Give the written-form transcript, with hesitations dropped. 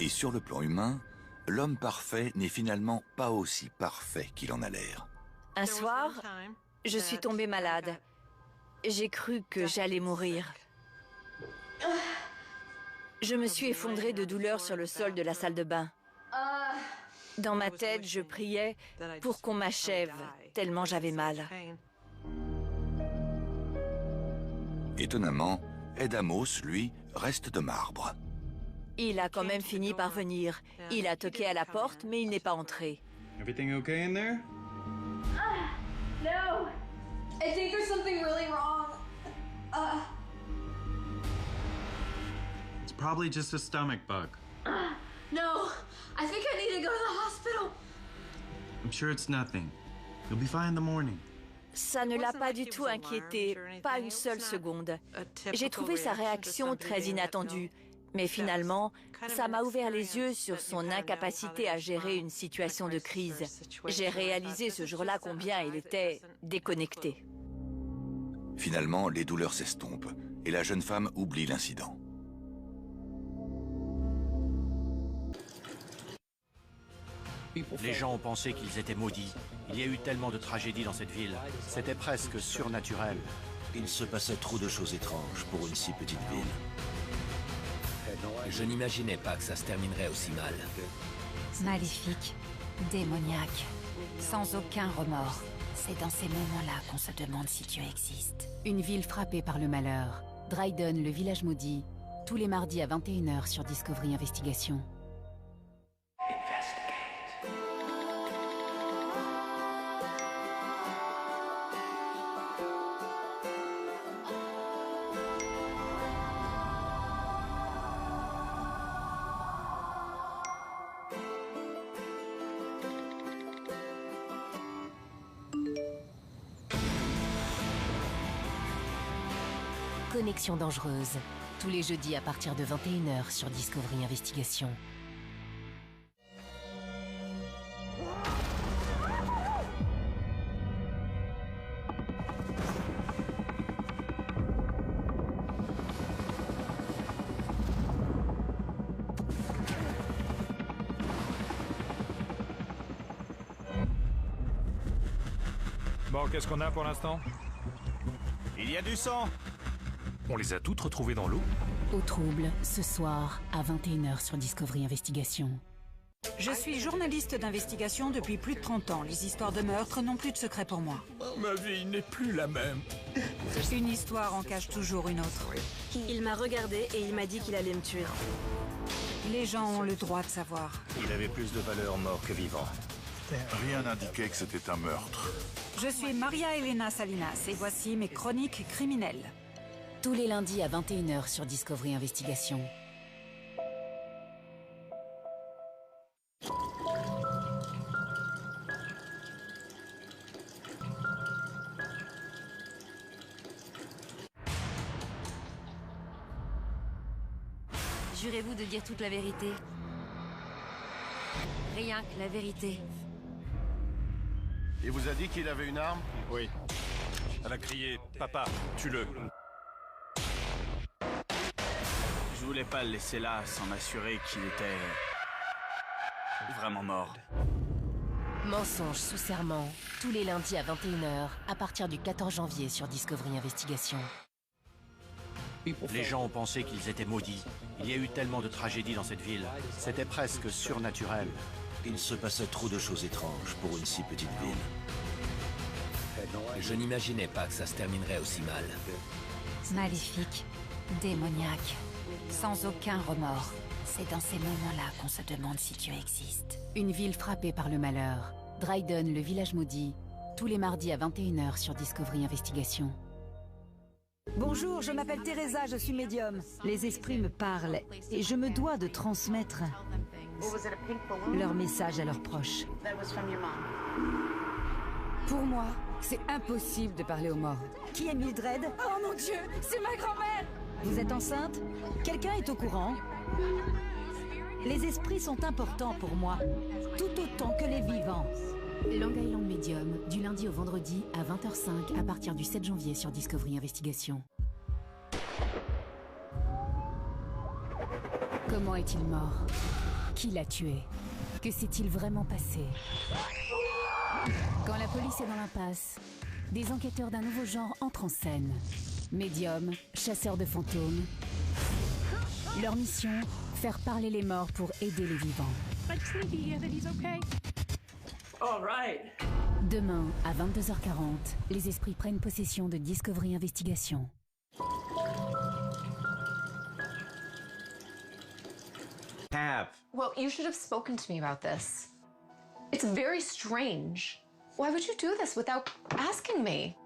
Et sur le plan humain, l'homme parfait n'est finalement pas aussi parfait qu'il en a l'air. Un soir, je suis tombée malade. J'ai cru que j'allais mourir. Je me suis effondrée de douleur sur le sol de la salle de bain. Dans ma tête, je priais pour qu'on m'achève, tellement j'avais mal. Étonnamment, Ed Amos, lui, reste de marbre. Il a quand même fini par venir. Il a toqué à la porte, mais il n'est pas entré. Everything okay in there? No! I think there's something really wrong. It's probably just a stomach bug. No! I think I need to go to the hospital. I'm sure it's nothing. You'll be fine in the morning. Ça ne l'a pas du tout inquiété, pas une seule seconde. J'ai trouvé sa réaction très inattendue. Mais finalement, ça m'a ouvert les yeux sur son incapacité à gérer une situation de crise. J'ai réalisé ce jour-là combien il était déconnecté. Finalement, les douleurs s'estompent et la jeune femme oublie l'incident. Les gens ont pensé qu'ils étaient maudits. Il y a eu tellement de tragédies dans cette ville. C'était presque surnaturel. Il se passait trop de choses étranges pour une si petite ville. Je n'imaginais pas que ça se terminerait aussi mal. Maléfique, démoniaque, sans aucun remords. C'est dans ces moments-là qu'on se demande si Dieu existe. Une ville frappée par le malheur. Dryden, le village maudit. Tous les mardis à 21h sur Discovery Investigation. Connexion dangereuse, tous les jeudis à partir de 21h sur Discovery Investigation. Bon, qu'est-ce qu'on a pour l'instant? Il y a du sang! On les a toutes retrouvées dans l'eau? Au trouble, ce soir, à 21h sur Discovery Investigation. Je suis journaliste d'investigation depuis plus de 30 ans. Les histoires de meurtre n'ont plus de secret pour moi. Ma vie n'est plus la même. Une histoire en cache toujours une autre. Il m'a regardé et il m'a dit qu'il allait me tuer. Les gens ont le droit de savoir. Il avait plus de valeur mort que vivant. Rien n'indiquait que c'était un meurtre. Je suis Maria Elena Salinas et voici mes chroniques criminelles. Tous les lundis à 21h sur Discovery Investigation. Jurez-vous de dire toute la vérité? Rien que la vérité. Il vous a dit qu'il avait une arme? Oui. Elle a crié « Papa, tue-le ». Je voulais pas le laisser là sans m'assurer qu'il était vraiment mort. Mensonge sous serment, tous les lundis à 21h, à partir du 14 janvier sur Discovery Investigation. Les gens ont pensé qu'ils étaient maudits. Il y a eu tellement de tragédies dans cette ville. C'était presque surnaturel. Il se passait trop de choses étranges pour une si petite ville. Je n'imaginais pas que ça se terminerait aussi mal. Maléfique, démoniaque, sans aucun remords. C'est dans ces moments-là qu'on se demande si Dieu existe. Une ville frappée par le malheur. Dryden, le village maudit. Tous les mardis à 21h sur Discovery Investigation. Bonjour, je m'appelle Teresa, je suis médium. Les esprits me parlent et je me dois de transmettre leur message à leurs proches. Pour moi, c'est impossible de parler aux morts. Qui est Mildred? Oh mon Dieu, c'est ma grand-mère! Vous êtes enceinte? Quelqu'un est au courant? Les esprits sont importants pour moi, tout autant que les vivants. Long Island Medium, du lundi au vendredi à 20h05 à partir du 7 janvier sur Discovery Investigation. Comment est-il mort? Qui l'a tué? Que s'est-il vraiment passé? Quand la police est dans l'impasse, des enquêteurs d'un nouveau genre entrent en scène. Médiums, chasseurs de fantômes. Leur mission, faire parler les morts pour aider les vivants. Demain, à 22h40, les esprits prennent possession de Discovery Investigation. Well, you should have spoken to me about this. It's very strange. Why would you do this without asking me?